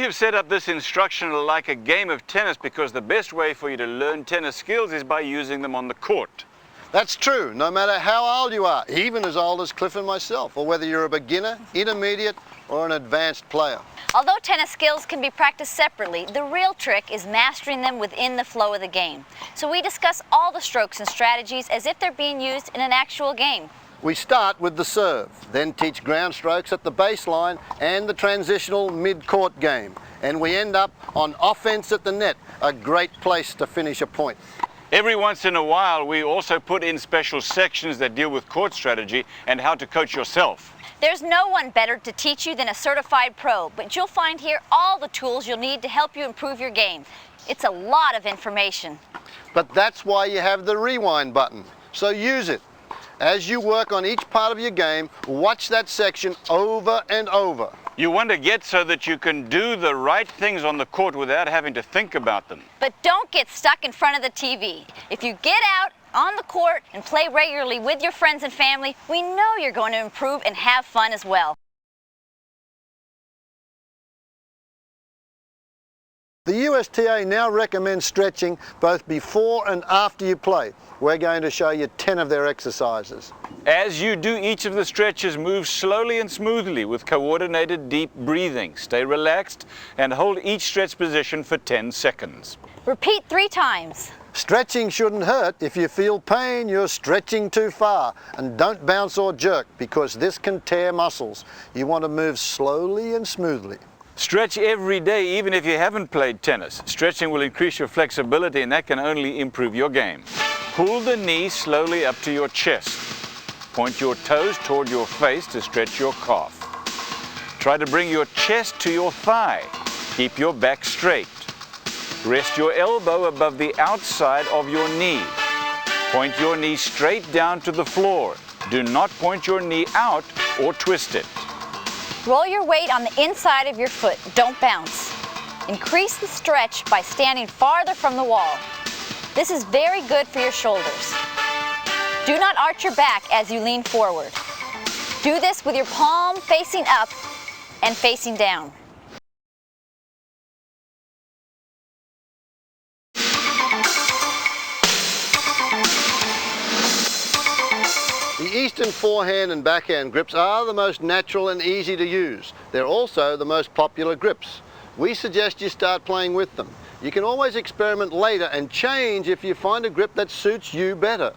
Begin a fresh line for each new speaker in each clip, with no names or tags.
have set up this instructional like a game of tennis because the best way for you to learn tennis skills is by using them on the court.
That's true, no matter how old you are, even as old as Cliff and myself, or whether you're a beginner, intermediate, or an advanced player.
Although tennis skills can be practiced separately, the real trick is mastering them within the flow of the game. So we discuss all the strokes and strategies as if they're being used in an actual game.
We start with the serve, then teach ground strokes at the baseline and the transitional mid-court game. And we end up on offense at the net, a great place to finish a point.
Every once in a while, we also put in special sections that deal with court strategy and how to coach yourself.
There's no one better to teach you than a certified pro, but you'll find here all the tools you'll need to help you improve your game. It's a lot of information.
But that's why you have the rewind button, so use it. As you work on each part of your game, watch that section over and over.
You want to get so that you can do the right things on the court without having to think about them.
But don't get stuck in front of the TV. If you get out on the court and play regularly with your friends and family, we know you're going to improve and have fun as well.
The USTA now recommends stretching both before and after you play. We're going to show you 10 of their exercises.
As you do each of the stretches, move slowly and smoothly with coordinated deep breathing. Stay relaxed and hold each stretch position for 10 seconds.
Repeat 3 times.
Stretching shouldn't hurt. If you feel pain, you're stretching too far. And don't bounce or jerk because this can tear muscles. You want to move slowly and smoothly.
Stretch every day, even if you haven't played tennis. Stretching will increase your flexibility and that can only improve your game. Pull the knee slowly up to your chest. Point your toes toward your face to stretch your calf. Try to bring your chest to your thigh. Keep your back straight. Rest your elbow above the outside of your knee. Point your knee straight down to the floor. Do not point your knee out or twist it.
Roll your weight on the inside of your foot. Don't bounce. Increase the stretch by standing farther from the wall. This is very good for your shoulders. Do not arch your back as you lean forward. Do this with your palm facing up and facing down.
The Eastern forehand and backhand grips are the most natural and easy to use. They're also the most popular grips. We suggest you start playing with them. You can always experiment later and change if you find a grip that suits you better.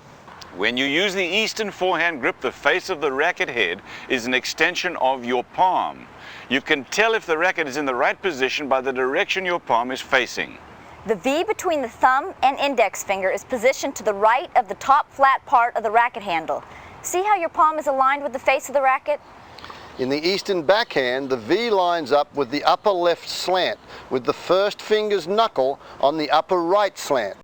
When you use the Eastern forehand grip, the face of the racket head is an extension of your palm. You can tell if the racket is in the right position by the direction your palm is facing.
The V between the thumb and index finger is positioned to the right of the top flat part of the racket handle. See how your palm is aligned with the face of the racket?
In the Eastern backhand, the V lines up with the upper left slant, with the first finger's knuckle on the upper right slant.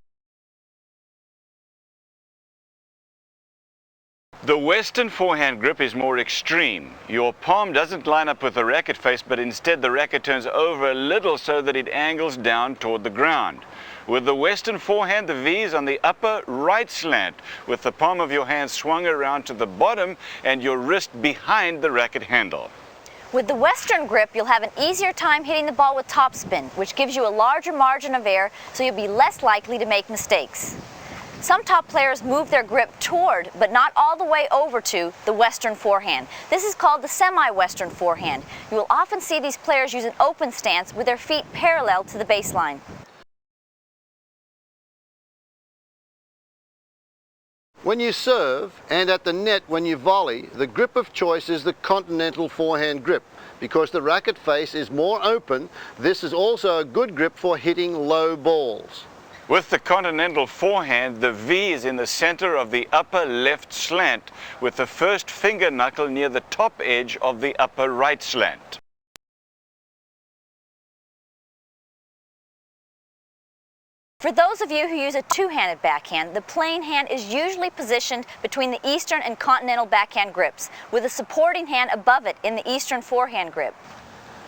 The Western forehand grip is more extreme. Your palm doesn't line up with the racket face, but instead the racket turns over a little so that it angles down toward the ground. With the Western forehand, the V is on the upper right slant, with the palm of your hand swung around to the bottom and your wrist behind the racket handle.
With the Western grip, you'll have an easier time hitting the ball with topspin, which gives you a larger margin of error, so you'll be less likely to make mistakes. Some top players move their grip toward, but not all the way over to, the Western forehand. This is called the semi-Western forehand. You will often see these players use an open stance with their feet parallel to the baseline.
When you serve, and at the net when you volley, the grip of choice is the continental forehand grip. Because the racket face is more open, this is also a good grip for hitting low balls.
With the continental forehand, the V is in the center of the upper left slant, with the first finger knuckle near the top edge of the upper right slant.
For those of you who use a two-handed backhand, the playing hand is usually positioned between the Eastern and Continental backhand grips, with a supporting hand above it in the Eastern forehand grip.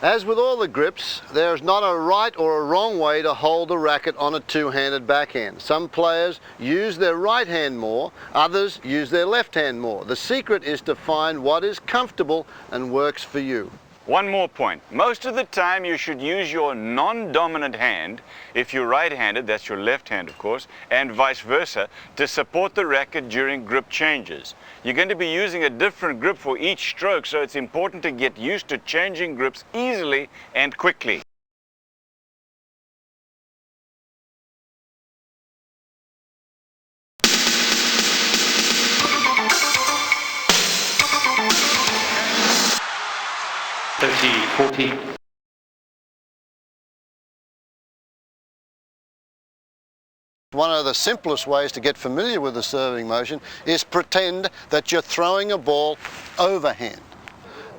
As with all the grips, there is not a right or a wrong way to hold a racket on a two-handed backhand. Some players use their right hand more, others use their left hand more. The secret is to find what is comfortable and works for you.
One more point. Most of the time you should use your non-dominant hand, if you're right-handed, that's your left hand of course, and vice versa, to support the racket during grip changes. You're going to be using a different grip for each stroke, so it's important to get used to changing grips easily and quickly.
One of the simplest ways to get familiar with the serving motion is pretend that you're throwing a ball overhand.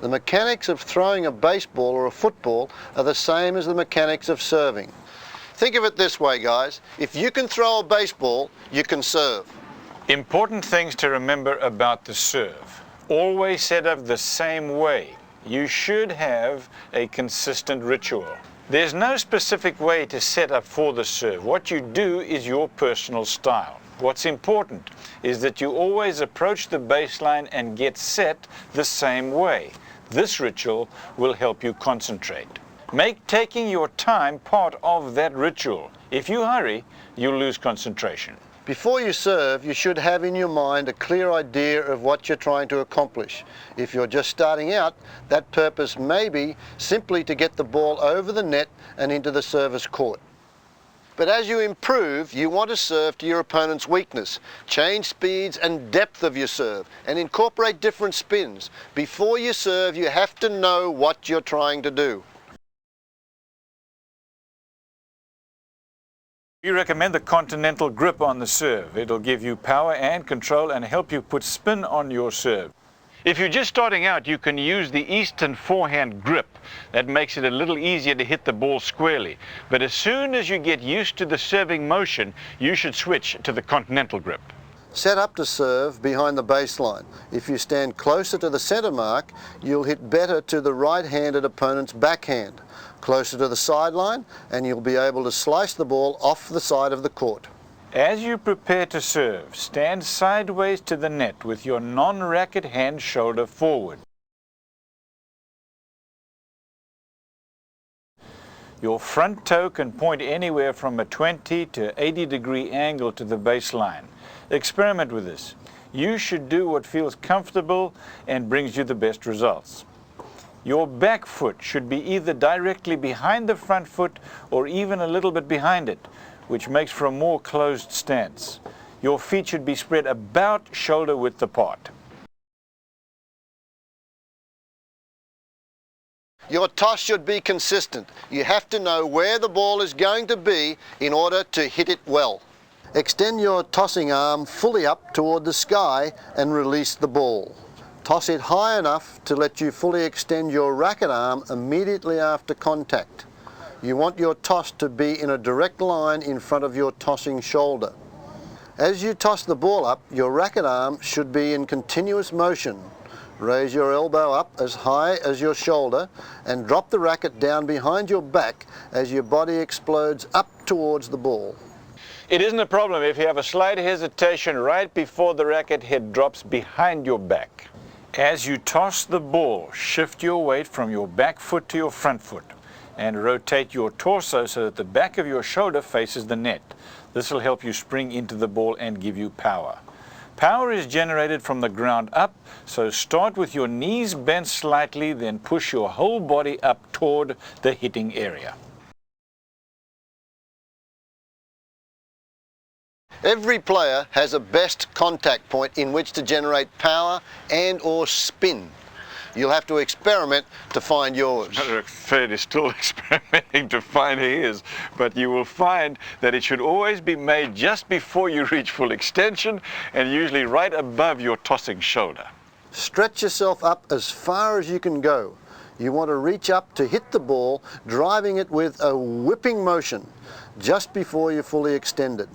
The mechanics of throwing a baseball or a football are the same as the mechanics of serving. Think of it this way, guys. If you can throw a baseball, you can serve.
Important things to remember about the serve. Always set up the same way. You should have a consistent ritual. There's no specific way to set up for the serve. What you do is your personal style. What's important is that you always approach the baseline and get set the same way. This ritual will help you concentrate. Make taking your time part of that ritual. If you hurry, you'll lose concentration.
Before you serve, you should have in your mind a clear idea of what you're trying to accomplish. If you're just starting out, that purpose may be simply to get the ball over the net and into the service court. But as you improve, you want to serve to your opponent's weakness. Change speeds and depth of your serve and incorporate different spins. Before you serve, you have to know what you're trying to do.
We recommend the continental grip on the serve. It'll give you power and control and help you put spin on your serve. If you're just starting out, you can use the Eastern forehand grip. That makes it a little easier to hit the ball squarely. But as soon as you get used to the serving motion, you should switch to the continental grip.
Set up to serve behind the baseline. If you stand closer to the center mark, you'll hit better to the right-handed opponent's backhand. Closer to the sideline, and you'll be able to slice the ball off the side of the court.
As you prepare to serve, stand sideways to the net with your non-racket hand shoulder forward. Your front toe can point anywhere from a 20 to 80-degree angle to the baseline. Experiment with this. You should do what feels comfortable and brings you the best results. Your back foot should be either directly behind the front foot or even a little bit behind it, which makes for a more closed stance. Your feet should be spread about shoulder width apart.
Your toss should be consistent. You have to know where the ball is going to be in order to hit it well. Extend your tossing arm fully up toward the sky and release the ball. Toss it high enough to let you fully extend your racket arm immediately after contact. You want your toss to be in a direct line in front of your tossing shoulder. As you toss the ball up, your racket arm should be in continuous motion. Raise your elbow up as high as your shoulder and drop the racket down behind your back as your body explodes up towards the ball.
It isn't a problem if you have a slight hesitation right before the racket head drops behind your back. As you toss the ball, shift your weight from your back foot to your front foot and rotate your torso so that the back of your shoulder faces the net. This will help you spring into the ball and give you power. Power is generated from the ground up, so start with your knees bent slightly, then push your whole body up toward the hitting area.
Every player has a best contact point in which to generate power and or spin. You'll have to experiment to find yours.
Fred is still experimenting to find his, but you will find that it should always be made just before you reach full extension and usually right above your tossing shoulder.
Stretch yourself up as far as you can go. You want to reach up to hit the ball, driving it with a whipping motion just before you're fully extended.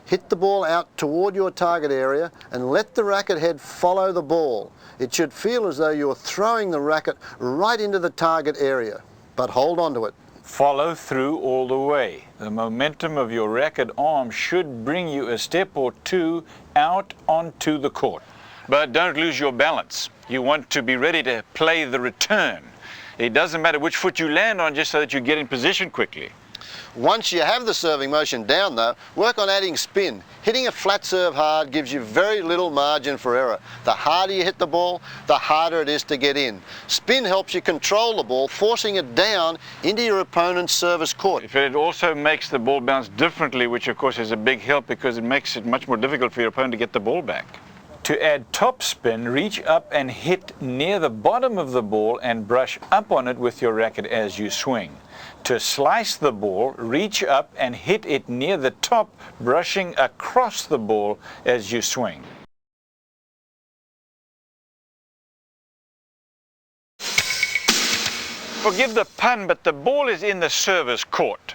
Hit the ball out toward your target area and let the racket head follow the ball. It should feel as though you're throwing the racket right into the target area, but hold on to it.
Follow through all the way. The momentum of your racket arm should bring you a step or two out onto the court. But don't lose your balance. You want to be ready to play the return. It doesn't matter which foot you land on, just so that you get in position quickly.
Once you have the serving motion down though, work on adding spin. Hitting a flat serve hard gives you very little margin for error. The harder you hit the ball, the harder it is to get in. Spin helps you control the ball, forcing it down into your opponent's service court.
It also makes the ball bounce differently, which of course is a big help because it makes it much more difficult for your opponent to get the ball back. To add top spin, reach up and hit near the bottom of the ball and brush up on it with your racket as you swing. To slice the ball, reach up and hit it near the top, brushing across the ball as you swing. Forgive the pun, but the ball is in the server's court.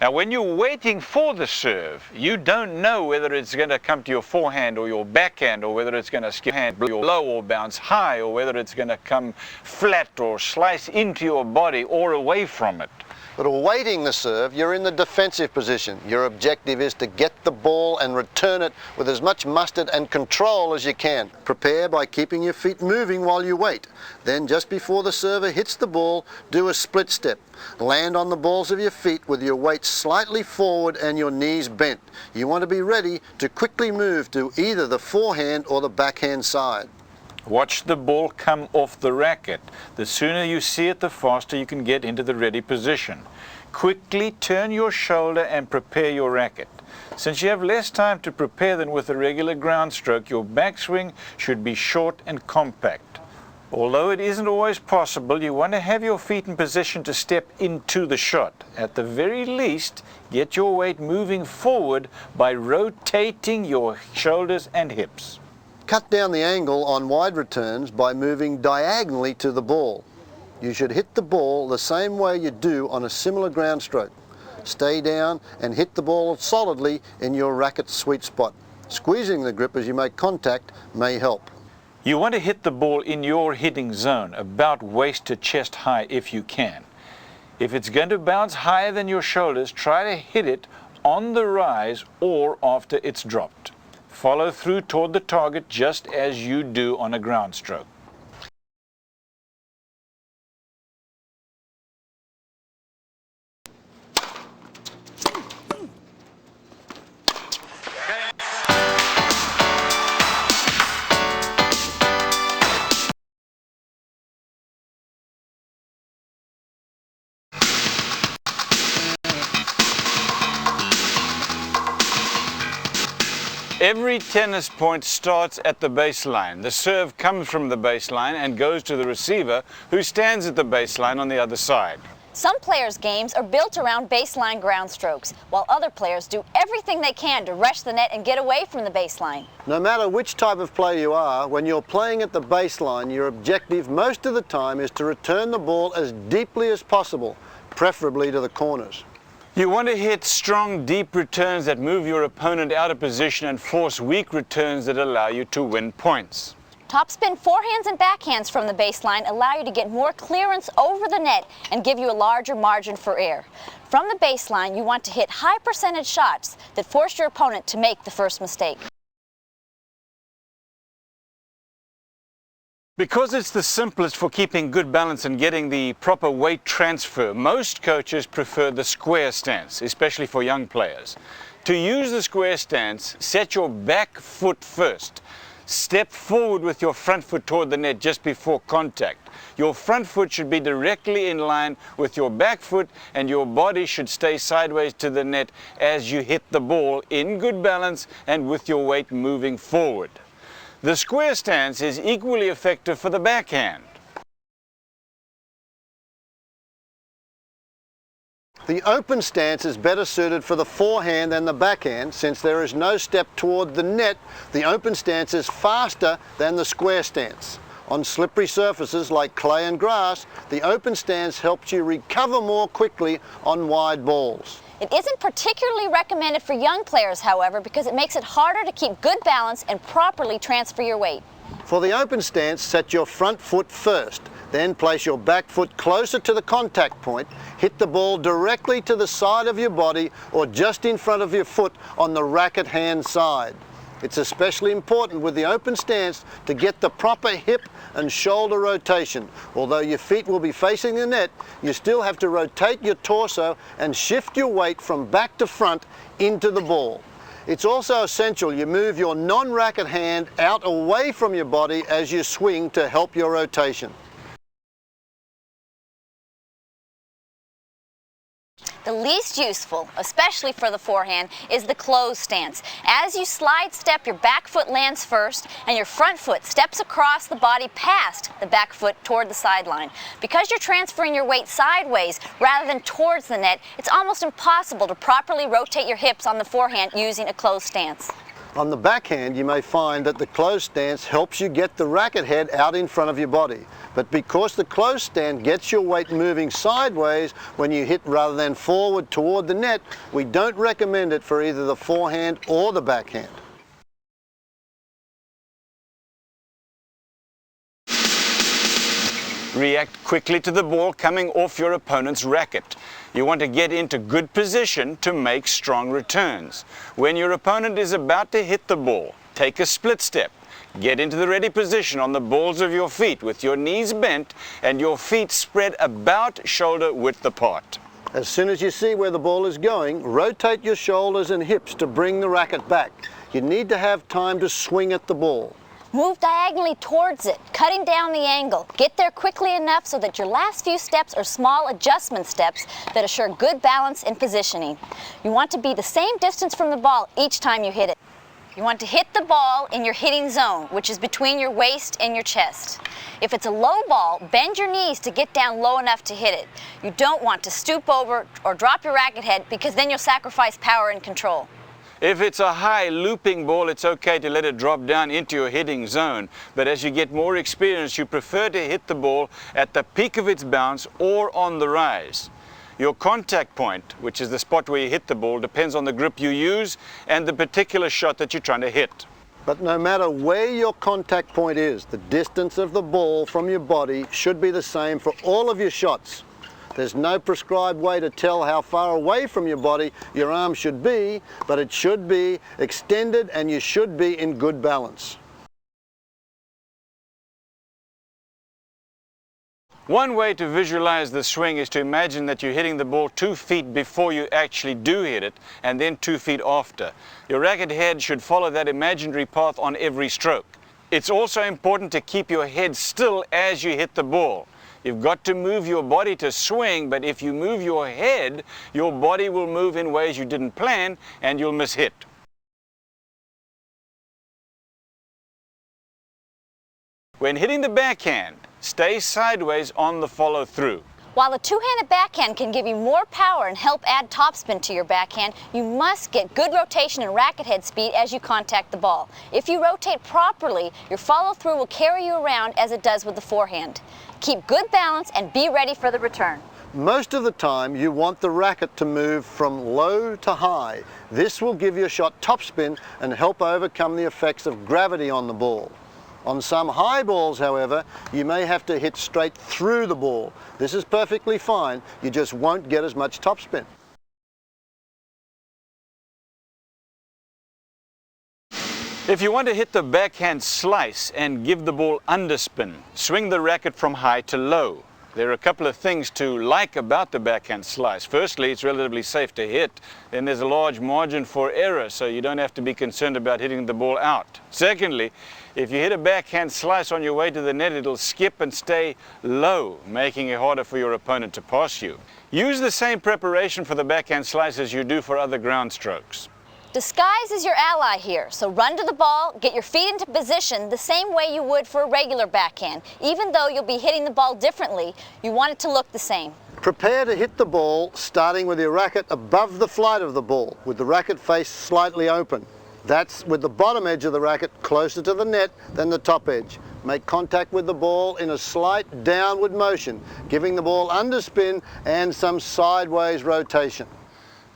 Now, when you're waiting for the serve, you don't know whether it's going to come to your forehand or your backhand, or whether it's going to skip hand low or bounce high, or whether it's going to come flat or slice into your body or away from it.
But awaiting the serve, you're in the defensive position. Your objective is to get the ball and return it with as much mustard and control as you can. Prepare by keeping your feet moving while you wait. Then just before the server hits the ball, do a split step. Land on the balls of your feet with your weight slightly forward and your knees bent. You want to be ready to quickly move to either the forehand or the backhand side.
Watch the ball come off the racket. The sooner you see it, the faster you can get into the ready position. Quickly turn your shoulder and prepare your racket. Since you have less time to prepare than with a regular ground stroke, your backswing should be short and compact. Although it isn't always possible, you want to have your feet in position to step into the shot. At the very least, get your weight moving forward by rotating your shoulders and hips.
Cut down the angle on wide returns by moving diagonally to the ball. You should hit the ball the same way you do on a similar ground stroke. Stay down and hit the ball solidly in your racket's sweet spot. Squeezing the grip as you make contact may help.
You want to hit the ball in your hitting zone, about waist to chest high if you can. If it's going to bounce higher than your shoulders, try to hit it on the rise or after it's dropped. Follow through toward the target just as you do on a ground stroke. Every tennis point starts at the baseline. The serve comes from the baseline and goes to the receiver, who stands at the baseline on the other side.
Some players' games are built around baseline ground strokes, while other players do everything they can to rush the net and get away from the baseline.
No matter which type of player you are, when you're playing at the baseline, your objective most of the time is to return the ball as deeply as possible, preferably to the corners.
You want to hit strong, deep returns that move your opponent out of position and force weak returns that allow you to win points.
Topspin forehands and backhands from the baseline allow you to get more clearance over the net and give you a larger margin for error. From the baseline, you want to hit high percentage shots that force your opponent to make the first mistake.
Because it's the simplest for keeping good balance and getting the proper weight transfer, most coaches prefer the square stance, especially for young players. To use the square stance, set your back foot first. Step forward with your front foot toward the net just before contact. Your front foot should be directly in line with your back foot, and your body should stay sideways to the net as you hit the ball in good balance and with your weight moving forward. The square stance is equally effective for the backhand.
The open stance is better suited for the forehand than the backhand. Since there is no step toward the net, the open stance is faster than the square stance. On slippery surfaces like clay and grass, the open stance helps you recover more quickly on wide balls.
It isn't particularly recommended for young players, however, because it makes it harder to keep good balance and properly transfer your weight.
For the open stance, set your front foot first. Then place your back foot closer to the contact point. Hit the ball directly to the side of your body or just in front of your foot on the racket hand side. It's especially important with the open stance to get the proper hip and shoulder rotation. Although your feet will be facing the net, you still have to rotate your torso and shift your weight from back to front into the ball. It's also essential you move your non-racket hand out away from your body as you swing to help your rotation.
The least useful, especially for the forehand, is the closed stance. As you slide step, your back foot lands first and your front foot steps across the body past the back foot toward the sideline. Because you're transferring your weight sideways rather than towards the net, it's almost impossible to properly rotate your hips on the forehand using a closed stance.
On the backhand, you may find that the closed stance helps you get the racket head out in front of your body. But because the closed stance gets your weight moving sideways when you hit rather than forward toward the net, we don't recommend it for either the forehand or the backhand.
React quickly to the ball coming off your opponent's racket. You want to get into good position to make strong returns. When your opponent is about to hit the ball, take a split step. Get into the ready position on the balls of your feet with your knees bent and your feet spread about shoulder width apart.
As soon as you see where the ball is going, rotate your shoulders and hips to bring the racket back. You need to have time to swing at the ball.
Move diagonally towards it, cutting down the angle. Get there quickly enough so that your last few steps are small adjustment steps that assure good balance and positioning. You want to be the same distance from the ball each time you hit it. You want to hit the ball in your hitting zone, which is between your waist and your chest. If it's a low ball, bend your knees to get down low enough to hit it. You don't want to stoop over or drop your racket head because then you'll sacrifice power and control.
If it's a high looping ball, it's okay to let it drop down into your hitting zone. But as you get more experience, you prefer to hit the ball at the peak of its bounce or on the rise. Your contact point, which is the spot where you hit the ball, depends on the grip you use and the particular shot that you're trying to hit.
But no matter where your contact point is, the distance of the ball from your body should be the same for all of your shots. There's no prescribed way to tell how far away from your body your arm should be, but it should be extended and you should be in good balance.
One way to visualize the swing is to imagine that you're hitting the ball 2 feet before you actually do hit it, and then 2 feet after. Your racket head should follow that imaginary path on every stroke. It's also important to keep your head still as you hit the ball. You've got to move your body to swing, but if you move your head, your body will move in ways you didn't plan and you'll miss hit. When hitting the backhand, stay sideways on the follow through.
While the two-handed backhand can give you more power and help add topspin to your backhand, you must get good rotation and racket head speed as you contact the ball. If you rotate properly, your follow-through will carry you around as it does with the forehand. Keep good balance and be ready for the return.
Most of the time you want the racket to move from low to high. This will give your shot topspin and help overcome the effects of gravity on the ball. On some high balls, however, you may have to hit straight through the ball. This is perfectly fine, you just won't get as much topspin.
If you want to hit the backhand slice and give the ball underspin, swing the racket from high to low. There are a couple of things to like about the backhand slice. Firstly, it's relatively safe to hit. Then there's a large margin for error, so you don't have to be concerned about hitting the ball out. Secondly, if you hit a backhand slice on your way to the net, it'll skip and stay low, making it harder for your opponent to pass you. Use the same preparation for the backhand slice as you do for other ground strokes.
Disguise is your ally here, so run to the ball, get your feet into position the same way you would for a regular backhand. Even though you'll be hitting the ball differently, you want it to look the same.
Prepare to hit the ball starting with your racket above the flight of the ball, with the racket face slightly open. That's with the bottom edge of the racket closer to the net than the top edge. Make contact with the ball in a slight downward motion, giving the ball underspin and some sideways rotation.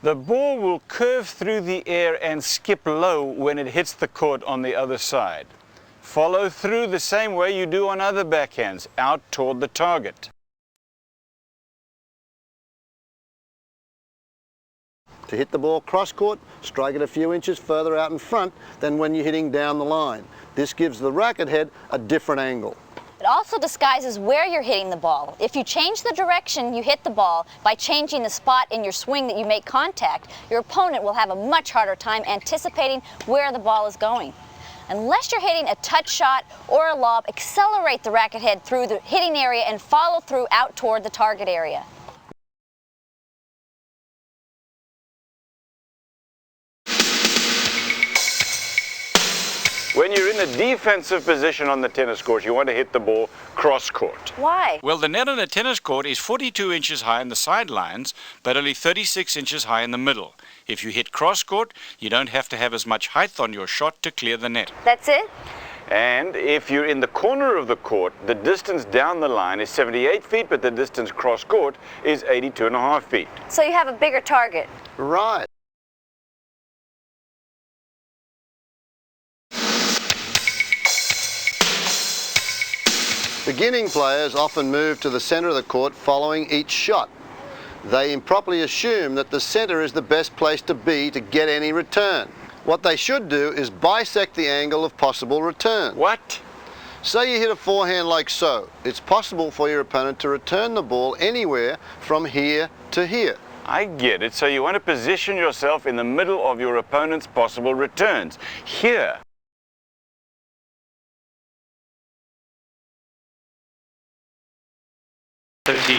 The ball will curve through the air and skip low when it hits the court on the other side. Follow through the same way you do on other backhands, out toward the target.
To hit the ball cross court, strike it a few inches further out in front than when you're hitting down the line. This gives the racket head a different angle.
It also disguises where you're hitting the ball. If you change the direction you hit the ball by changing the spot in your swing that you make contact, your opponent will have a much harder time anticipating where the ball is going. Unless you're hitting a touch shot or a lob, accelerate the racket head through the hitting area and follow through out toward the target area.
When you're in a defensive position on the tennis court, you want to hit the ball cross court.
Why?
Well, the net on a tennis court is 42 inches high on the sidelines, but only 36 inches high in the middle. If you hit cross court, you don't have to have as much height on your shot to clear the net.
That's it?
And if you're in the corner of the court, the distance down the line is 78 feet, but the distance cross court is 82.5 feet.
So you have a bigger target.
Right. Beginning players often move to the center of the court following each shot. They improperly assume that the center is the best place to be to get any return. What they should do is bisect the angle of possible return.
What?
Say you hit a forehand like so. It's possible for your opponent to return the ball anywhere from here to here.
I get it. So you want to position yourself in the middle of your opponent's possible returns. Here.
As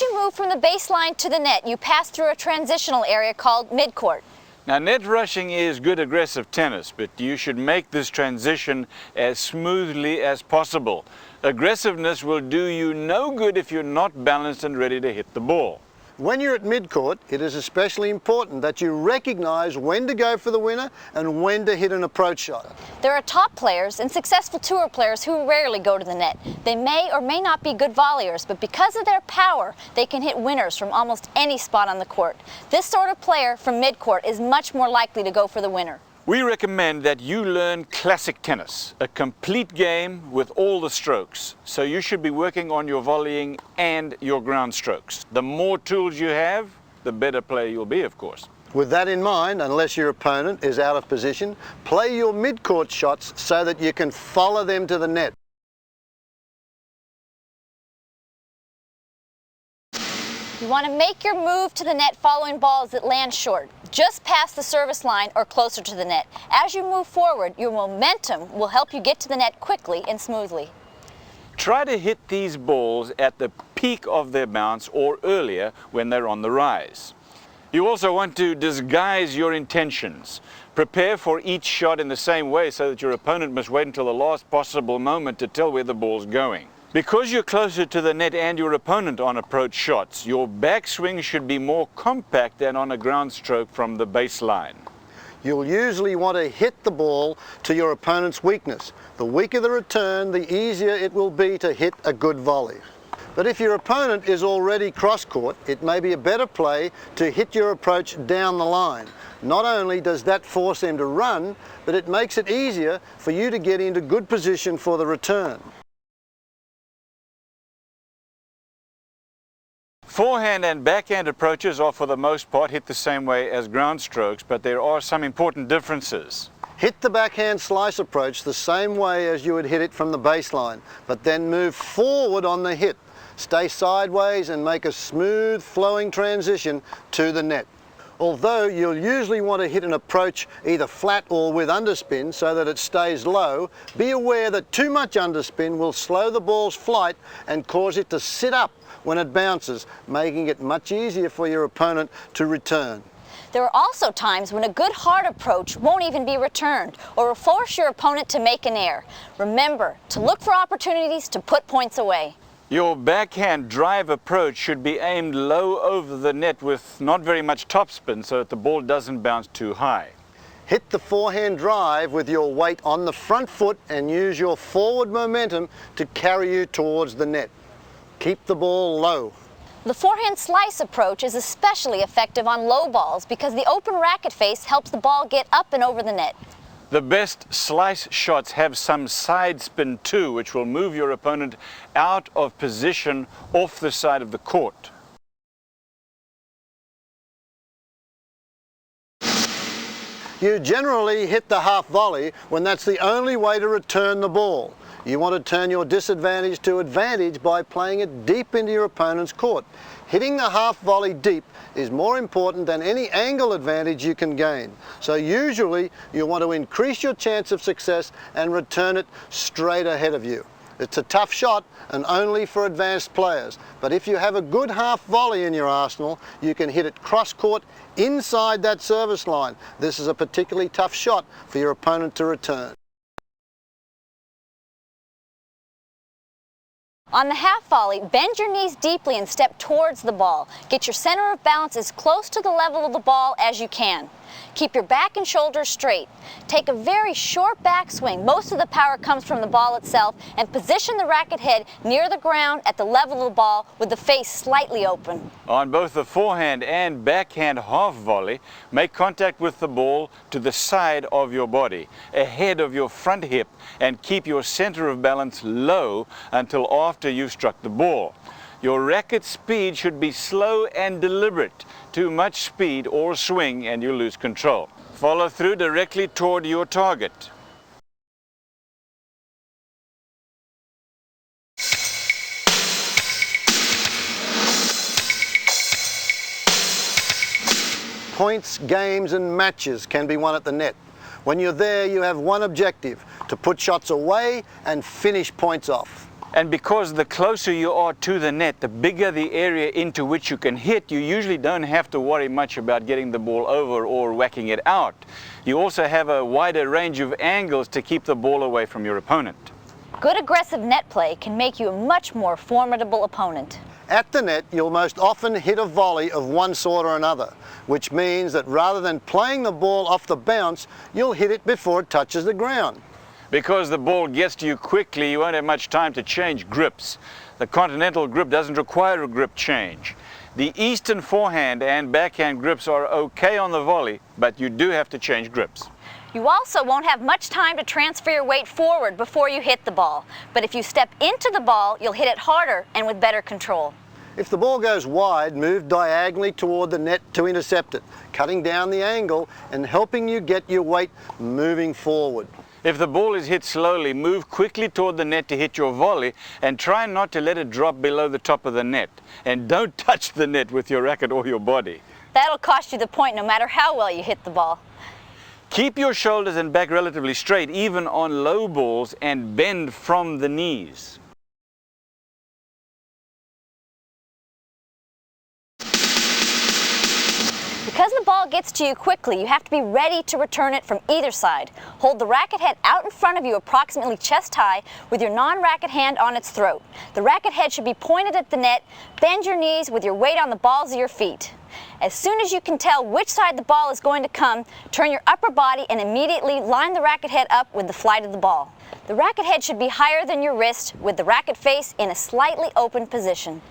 you move from the baseline to the net, you pass through a transitional area called midcourt.
Now, net rushing is good aggressive tennis, but you should make this transition as smoothly as possible. Aggressiveness will do you no good if you're not balanced and ready to hit the ball.
When you're at midcourt, it is especially important that you recognize when to go for the winner and when to hit an approach shot.
There are top players and successful tour players who rarely go to the net. They may or may not be good volleyers, but because of their power, they can hit winners from almost any spot on the court. This sort of player from midcourt is much more likely to go for the winner.
We recommend that you learn classic tennis, a complete game with all the strokes. So you should be working on your volleying and your ground strokes. The more tools you have, the better player you'll be, of course.
With that in mind, unless your opponent is out of position, play your midcourt shots so that you can follow them to the net.
You want to make your move to the net following balls that land short, just past the service line or closer to the net. As you move forward, your momentum will help you get to the net quickly and smoothly.
Try to hit these balls at the peak of their bounce or earlier when they're on the rise. You also want to disguise your intentions. Prepare for each shot in the same way so that your opponent must wait until the last possible moment to tell where the ball's going. Because you're closer to the net and your opponent on approach shots, your backswing should be more compact than on a ground stroke from the baseline.
You'll usually want to hit the ball to your opponent's weakness. The weaker the return, the easier it will be to hit a good volley. But if your opponent is already cross-court, it may be a better play to hit your approach down the line. Not only does that force them to run, but it makes it easier for you to get into good position for the return.
Forehand and backhand approaches are for the most part hit the same way as ground strokes, but there are some important differences.
Hit the backhand slice approach the same way as you would hit it from the baseline, but then move forward on the hit. Stay sideways and make a smooth flowing transition to the net. Although you'll usually want to hit an approach either flat or with underspin so that it stays low, be aware that too much underspin will slow the ball's flight and cause it to sit up when it bounces, making it much easier for your opponent to return.
There are also times when a good hard approach won't even be returned or will force your opponent to make an error. Remember to look for opportunities to put points away.
Your backhand drive approach should be aimed low over the net with not very much topspin so that the ball doesn't bounce too high.
Hit the forehand drive with your weight on the front foot and use your forward momentum to carry you towards the net. Keep the ball low.
The forehand slice approach is especially effective on low balls because the open racket face helps the ball get up and over the net.
The best slice shots have some side spin too, which will move your opponent out of position off the side of the court.
You generally hit the half volley when that's the only way to return the ball. You want to turn your disadvantage to advantage by playing it deep into your opponent's court. Hitting the half volley deep is more important than any angle advantage you can gain. So usually you want to increase your chance of success and return it straight ahead of you. It's a tough shot and only for advanced players, but if you have a good half volley in your arsenal, you can hit it cross court inside that service line. This is a particularly tough shot for your opponent to return.
On the half volley, bend your knees deeply and step towards the ball. Get your center of balance as close to the level of the ball as you can. Keep your back and shoulders straight. Take a very short backswing. Most of the power comes from the ball itself, and position the racket head near the ground at the level of the ball with the face slightly open.
On both the forehand and backhand half volley, make contact with the ball to the side of your body, ahead of your front hip, and keep your center of balance low until after you've struck the ball. Your racket speed should be slow and deliberate. Too much speed or swing and you lose control. Follow through directly toward your target.
Points, games and matches can be won at the net. When you're there, you have one objective: to put shots away and finish points off.
And because the closer you are to the net, the bigger the area into which you can hit, you usually don't have to worry much about getting the ball over or whacking it out. You also have a wider range of angles to keep the ball away from your opponent.
Good aggressive net play can make you a much more formidable opponent.
At the net, you'll most often hit a volley of one sort or another, which means that rather than playing the ball off the bounce, you'll hit it before it touches the ground.
Because the ball gets to you quickly, you won't have much time to change grips. The continental grip doesn't require a grip change. The Eastern forehand and backhand grips are okay on the volley, but you do have to change grips.
You also won't have much time to transfer your weight forward before you hit the ball. But if you step into the ball, you'll hit it harder and with better control.
If the ball goes wide, move diagonally toward the net to intercept it, cutting down the angle and helping you get your weight moving forward.
If the ball is hit slowly, move quickly toward the net to hit your volley and try not to let it drop below the top of the net. And don't touch the net with your racket or your body.
That'll cost you the point no matter how well you hit the ball.
Keep your shoulders and back relatively straight even on low balls and bend from the knees.
Because the ball gets to you quickly, you have to be ready to return it from either side. Hold the racket head out in front of you approximately chest high with your non-racket hand on its throat. The racket head should be pointed at the net. Bend your knees with your weight on the balls of your feet. As soon as you can tell which side the ball is going to come, turn your upper body and immediately line the racket head up with the flight of the ball. The racket head should be higher than your wrist with the racket face in a slightly open position.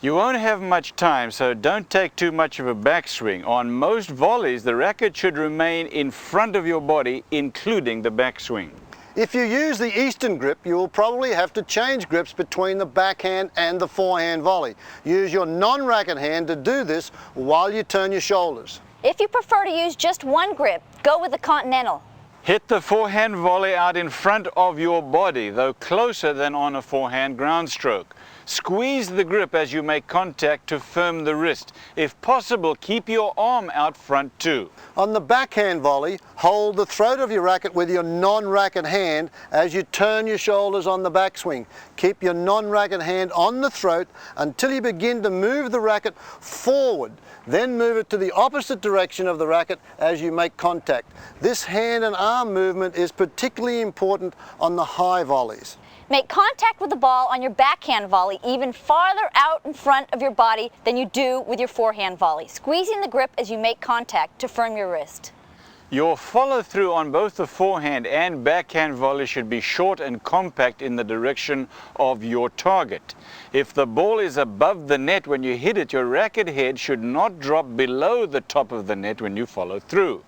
You won't have much time, so don't take too much of a backswing. On most volleys, the racket should remain in front of your body, including the backswing.
If you use the Eastern grip, you will probably have to change grips between the backhand and the forehand volley. Use your non-racket hand to do this while you turn your shoulders.
If you prefer to use just one grip, go with the continental.
Hit the forehand volley out in front of your body, though closer than on a forehand ground stroke. Squeeze the grip as you make contact to firm the wrist. If possible, keep your arm out front too.
On the backhand volley, hold the throat of your racket with your non-racket hand as you turn your shoulders on the backswing. Keep your non-racket hand on the throat until you begin to move the racket forward. Then move it to the opposite direction of the racket as you make contact. This hand and arm movement is particularly important on the high volleys.
Make contact with the ball on your backhand volley even farther out in front of your body than you do with your forehand volley, squeezing the grip as you make contact to firm your wrist.
Your follow-through on both the forehand and backhand volley should be short and compact in the direction of your target. If the ball is above the net when you hit it, your racket head should not drop below the top of the net when you follow through.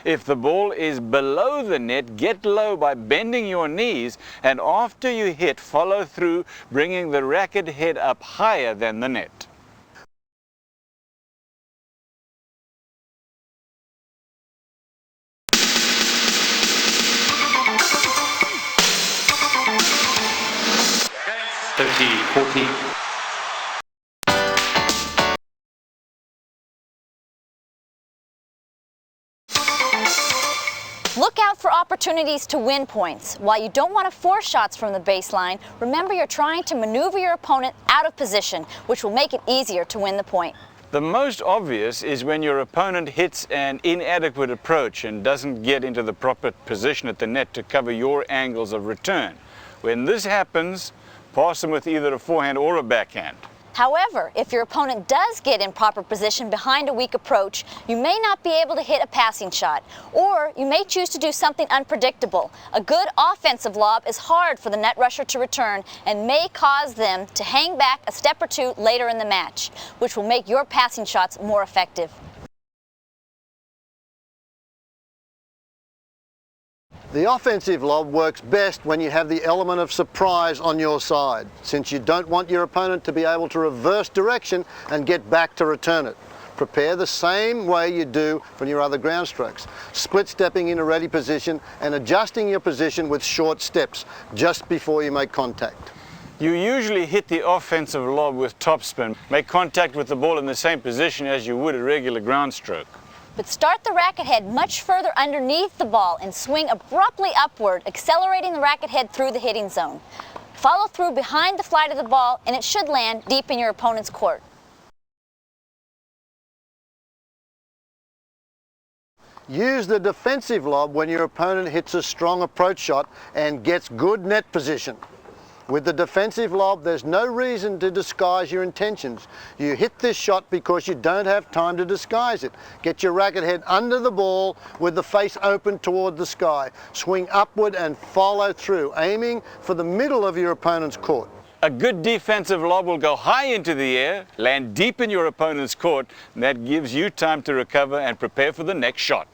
If the ball is below the net, get low by bending your knees, and after you hit, follow through, bringing the racket head up higher than the net.
Look out for opportunities to win points. While you don't want to force shots from the baseline, remember you're trying to maneuver your opponent out of position, which will make it easier to win the point.
The most obvious is when your opponent hits an inadequate approach and doesn't get into the proper position at the net to cover your angles of return. When this happens, pass them with either a forehand or a backhand.
However, if your opponent does get in proper position behind a weak approach, you may not be able to hit a passing shot, or you may choose to do something unpredictable. A good offensive lob is hard for the net rusher to return and may cause them to hang back a step or two later in the match, which will make your passing shots more effective.
The offensive lob works best when you have the element of surprise on your side, since you don't want your opponent to be able to reverse direction and get back to return it. Prepare the same way you do from your other ground strokes, split stepping in a ready position and adjusting your position with short steps just before you make contact.
You usually hit the offensive lob with topspin. Make contact with the ball in the same position as you would a regular ground stroke.
But start the racket head much further underneath the ball and swing abruptly upward, accelerating the racket head through the hitting zone. Follow through behind the flight of the ball and it should land deep in your opponent's court.
Use the defensive lob when your opponent hits a strong approach shot and gets good net position. With the defensive lob, there's no reason to disguise your intentions. You hit this shot because you don't have time to disguise it. Get your racket head under the ball with the face open toward the sky. Swing upward and follow through, aiming for the middle of your opponent's court.
A good defensive lob will go high into the air, land deep in your opponent's court, and that gives you time to recover and prepare for the next shot.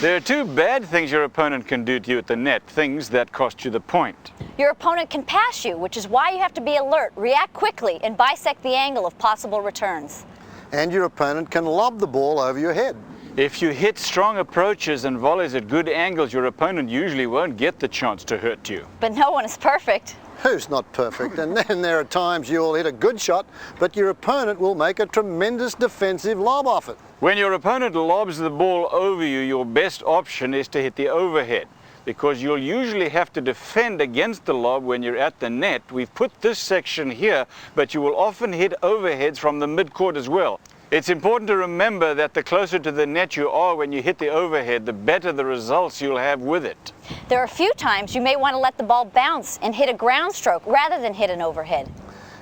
There are two bad things your opponent can do to you at the net, things that cost you the point.
Your opponent can pass you, which is why you have to be alert, react quickly, and bisect the angle of possible returns.
And your opponent can lob the ball over your head.
If you hit strong approaches and volleys at good angles, your opponent usually won't get the chance to hurt you.
But no one is perfect.
Who's not perfect? And then there are times you'll hit a good shot, but your opponent will make a tremendous defensive lob off it.
When your opponent lobs the ball over you, your best option is to hit the overhead, because you'll usually have to defend against the lob when you're at the net. We've put this section here, but you will often hit overheads from the midcourt as well. It's important to remember that the closer to the net you are when you hit the overhead, the better the results you'll have with it.
There are a few times you may want to let the ball bounce and hit a ground stroke rather than hit an overhead.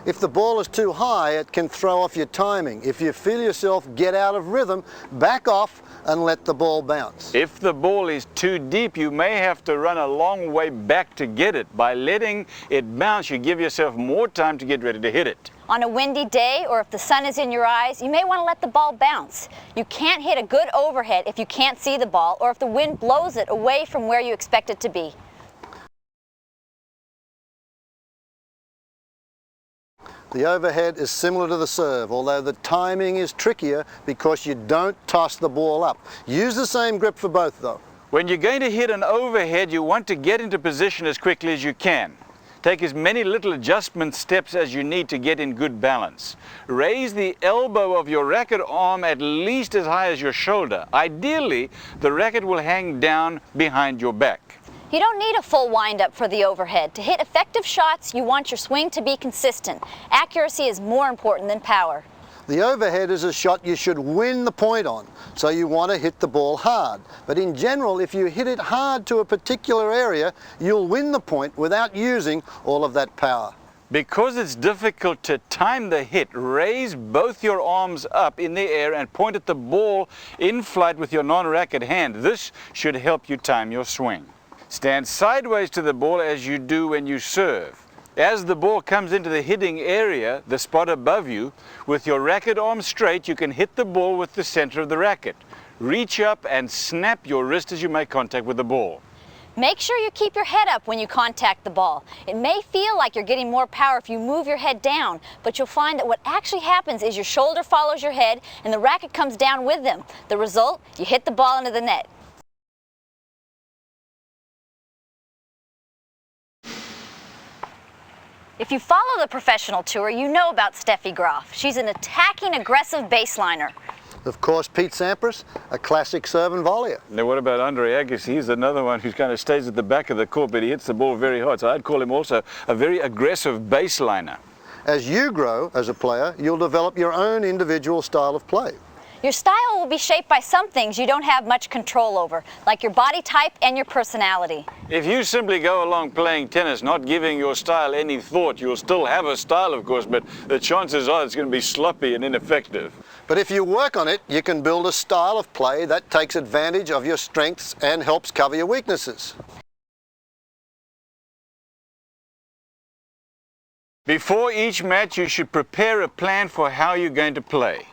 If the ball is too high, it can throw off your timing. If you feel yourself get out of rhythm, back off and let the ball bounce.
If the ball is too deep, you may have to run a long way back to get it. By letting it bounce, you give yourself more time to get ready to hit it.
On a windy day, or if the sun is in your eyes, you may want to let the ball bounce. You can't hit a good overhead if you can't see the ball, or if the wind blows it away from where you expect it to be.
The overhead is similar to the serve, although the timing is trickier because you don't toss the ball up. Use the same grip for both though.
When you're going to hit an overhead, you want to get into position as quickly as you can. Take as many little adjustment steps as you need to get in good balance. Raise the elbow of your racket arm at least as high as your shoulder. Ideally, the racket will hang down behind your back.
You don't need a full wind-up for the overhead. To hit effective shots, you want your swing to be consistent. Accuracy is more important than power.
The overhead is a shot you should win the point on, so you want to hit the ball hard. But in general, if you hit it hard to a particular area, you'll win the point without using all of that power.
Because it's difficult to time the hit, raise both your arms up in the air and point at the ball in flight with your non-racket hand. This should help you time your swing. Stand sideways to the ball as you do when you serve. As the ball comes into the hitting area, the spot above you, with your racket arm straight, you can hit the ball with the center of the racket. Reach up and snap your wrist as you make contact with the ball.
Make sure you keep your head up when you contact the ball. It may feel like you're getting more power if you move your head down, but you'll find that what actually happens is your shoulder follows your head and the racket comes down with them. The result, you hit the ball into the net. If you follow the professional tour, you know about Steffi Graf. She's an attacking, aggressive baseliner.
Of course, Pete Sampras, a classic serve and volleyer.
Now what about Andre Agassi? He's another one who kind of stays at the back of the court, but he hits the ball very hard. So I'd call him also a very aggressive baseliner.
As you grow as a player, you'll develop your own individual style of play.
Your style will be shaped by some things you don't have much control over, like your body type and your personality.
If you simply go along playing tennis, not giving your style any thought, you'll still have a style, of course, but the chances are it's going to be sloppy and ineffective.
But if you work on it, you can build a style of play that takes advantage of your strengths and helps cover your weaknesses.
Before each match, you should prepare a plan for how you're going to play.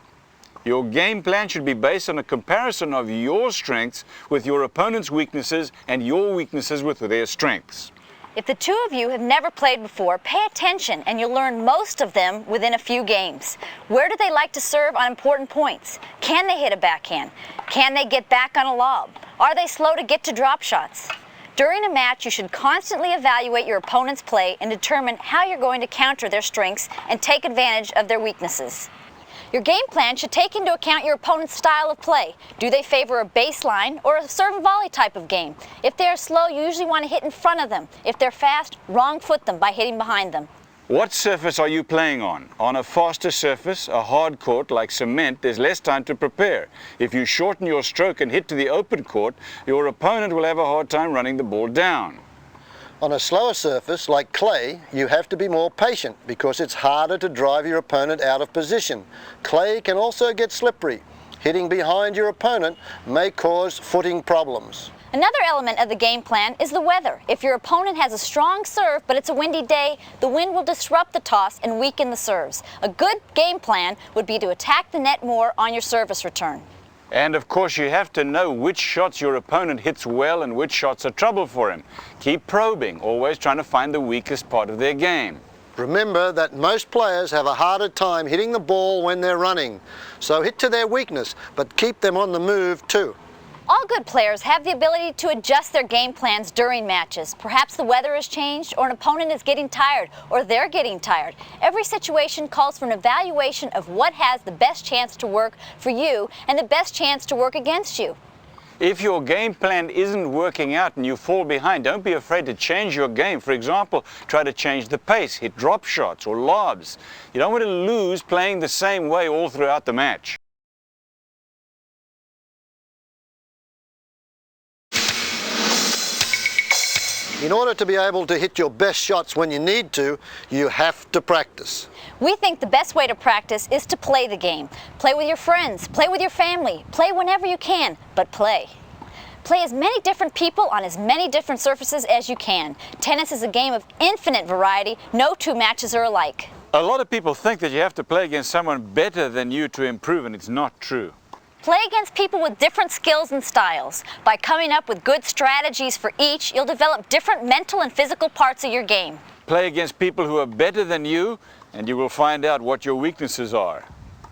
Your game plan should be based on a comparison of your strengths with your opponent's weaknesses and your weaknesses with their strengths.
If the two of you have never played before, pay attention and you'll learn most of them within a few games. Where do they like to serve on important points? Can they hit a backhand? Can they get back on a lob? Are they slow to get to drop shots? During a match, you should constantly evaluate your opponent's play and determine how you're going to counter their strengths and take advantage of their weaknesses. Your game plan should take into account your opponent's style of play. Do they favor a baseline or a serve and volley type of game? If they are slow, you usually want to hit in front of them. If they're fast, wrong foot them by hitting behind them.
What surface are you playing on? On a faster surface, a hard court like cement, there's less time to prepare. If you shorten your stroke and hit to the open court, your opponent will have a hard time running the ball down.
On a slower surface like clay, you have to be more patient because it's harder to drive your opponent out of position. Clay can also get slippery. Hitting behind your opponent may cause footing problems.
Another element of the game plan is the weather. If your opponent has a strong serve but it's a windy day, the wind will disrupt the toss and weaken the serves. A good game plan would be to attack the net more on your service return.
And of course you have to know which shots your opponent hits well and which shots are trouble for him. Keep probing, always trying to find the weakest part of their game.
Remember that most players have a harder time hitting the ball when they're running. So hit to their weakness, but keep them on the move too.
All good players have the ability to adjust their game plans during matches. Perhaps the weather has changed, or an opponent is getting tired, or they're getting tired. Every situation calls for an evaluation of what has the best chance to work for you and the best chance to work against you.
If your game plan isn't working out and you fall behind, don't be afraid to change your game. For example, try to change the pace, hit drop shots or lobs. You don't want to lose playing the same way all throughout the match.
In order to be able to hit your best shots when you need to, you have to practice.
We think the best way to practice is to play the game. Play with your friends, play with your family, play whenever you can, but play. Play as many different people on as many different surfaces as you can. Tennis is a game of infinite variety. No two matches are alike.
A lot of people think that you have to play against someone better than you to improve, and it's not true.
Play against people with different skills and styles. By coming up with good strategies for each, you'll develop different mental and physical parts of your game.
Play against people who are better than you, and you will find out what your weaknesses are.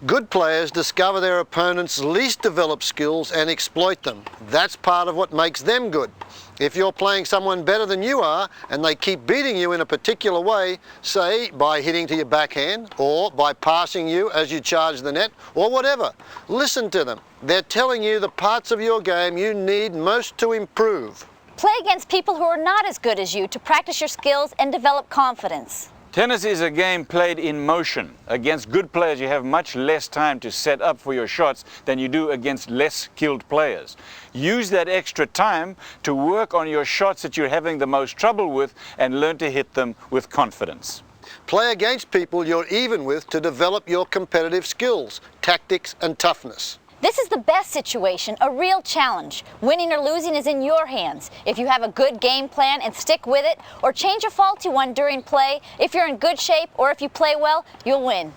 Good players discover their opponent's least developed skills and exploit them. That's part of what makes them good. If you're playing someone better than you are and they keep beating you in a particular way, say by hitting to your backhand or by passing you as you charge the net or whatever, listen to them. They're telling you the parts of your game you need most to improve.
Play against people who are not as good as you to practice your skills and develop confidence.
Tennis is a game played in motion. Against good players, you have much less time to set up for your shots than you do against less skilled players. Use that extra time to work on your shots that you're having the most trouble with and learn to hit them with confidence.
Play against people you're even with to develop your competitive skills, tactics and toughness.
This is the best situation, a real challenge. Winning or losing is in your hands. If you have a good game plan and stick with it, or change a faulty one during play, if you're in good shape or if you play well, you'll win.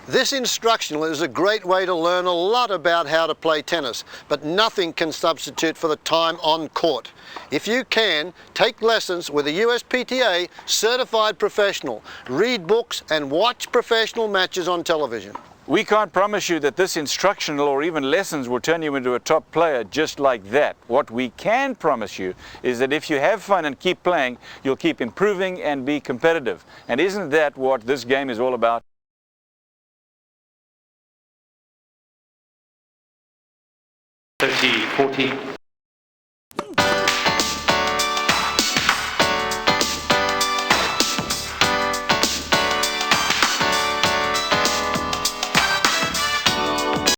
This instructional is a great way to learn a lot about how to play tennis, but nothing can substitute for the time on court. If you can, take lessons with a USPTA certified professional, read books and watch professional matches on television.
We can't promise you that this instructional or even lessons will turn you into a top player just like that. What we can promise you is that if you have fun and keep playing, you'll keep improving and be competitive. And isn't that what this game is all about?
30, 40.